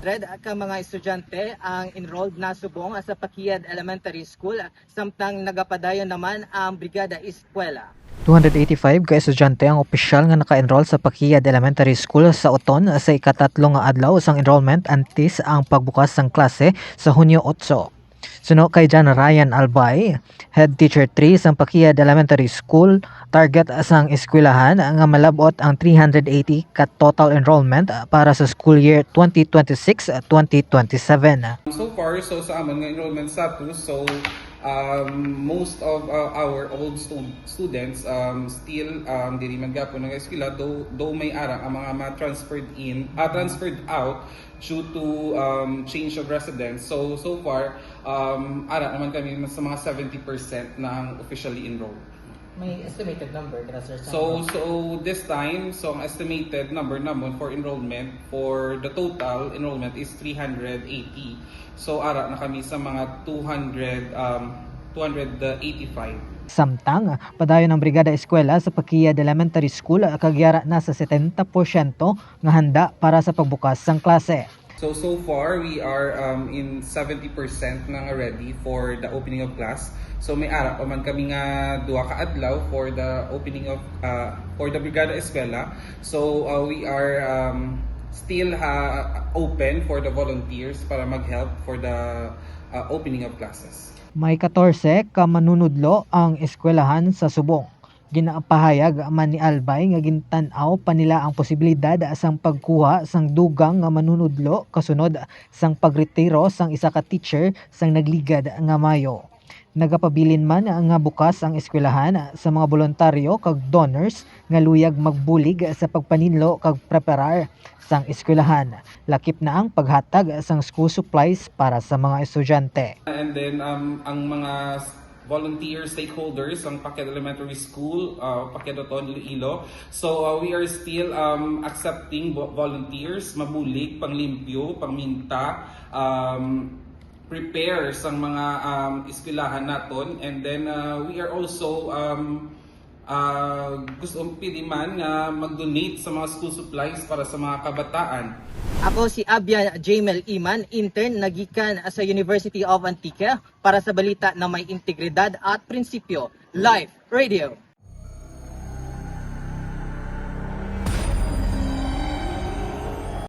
300 ka mga estudyante ang enrolled na subong sa Pakiyad Elementary School, samtang nagapadayon naman ang Brigada Eskwela. 285 ka estudyante ang opisyal nga naka-enroll sa Pakiyad Elementary School sa Uton sa ikatatlo nga adlaw sang enrollment antes ang pagbukas sang klase sa Hunyo 8. Suno kay John Ryan Albay, Head Teacher 3 sang Pakiyad Elementary School, target sang eskwelahan nga malabot ang 380 ka total enrollment para sa school year 2026-2027. So far, sa amin nga enrollment status, most of our old students still diri man gyapon nga eskwela, though may ara ang mga transferred out due to change of residence. So far ara naman kami sa mga 70% na ang officially enrolled. May estimated number ka, sir? So this time, ang estimated number naman for enrollment for the total enrollment is 380. So ara na kami sa mga 285. Samtang padayon ng Brigada Eskwela sa Pakiyad Elementary School kagyara na sa 70% nga handa para sa pagbukas sang klase. So far we are in 70% na nga ready for the opening of class. So may ara pa man kami nga duha ka adlaw for the opening of for the Brigada Eskwela. So we are still open for the volunteers para mag-help for the opening of classes. May 14 ka manunudlo ang eskwelahan sa Subong. Ginaapahayag man ni Albay nga gintan-aw pa nila ang posibilidad sang pagkuha sang dugang nga manunudlo kasunod sang pagretiro sang isa ka teacher sang nagligad nga Mayo. Nagapabilin man nga bukas ang eskwelahan sa mga voluntaryo kag donors nga luyag magbulig sa pagpaninlo kag preparar sang eskwelahan. Lakip na ang paghatag sang school supplies para sa mga estudyante. And then ang mga volunteer stakeholders ang Pakiyad Elementary School, Pakiyad Uton, Iloilo. So we are still accepting volunteers, mabulig, panglimpyo, pangminta, prepare sa mga eskwelahan naton, and then we are also gusto pili man nga mag-donate sa mga school supplies para sa mga kabataan. Ako si Abia Jamel Iman, intern nagikan sa University of Antique para sa balita na may integridad at prinsipyo. Live Radio.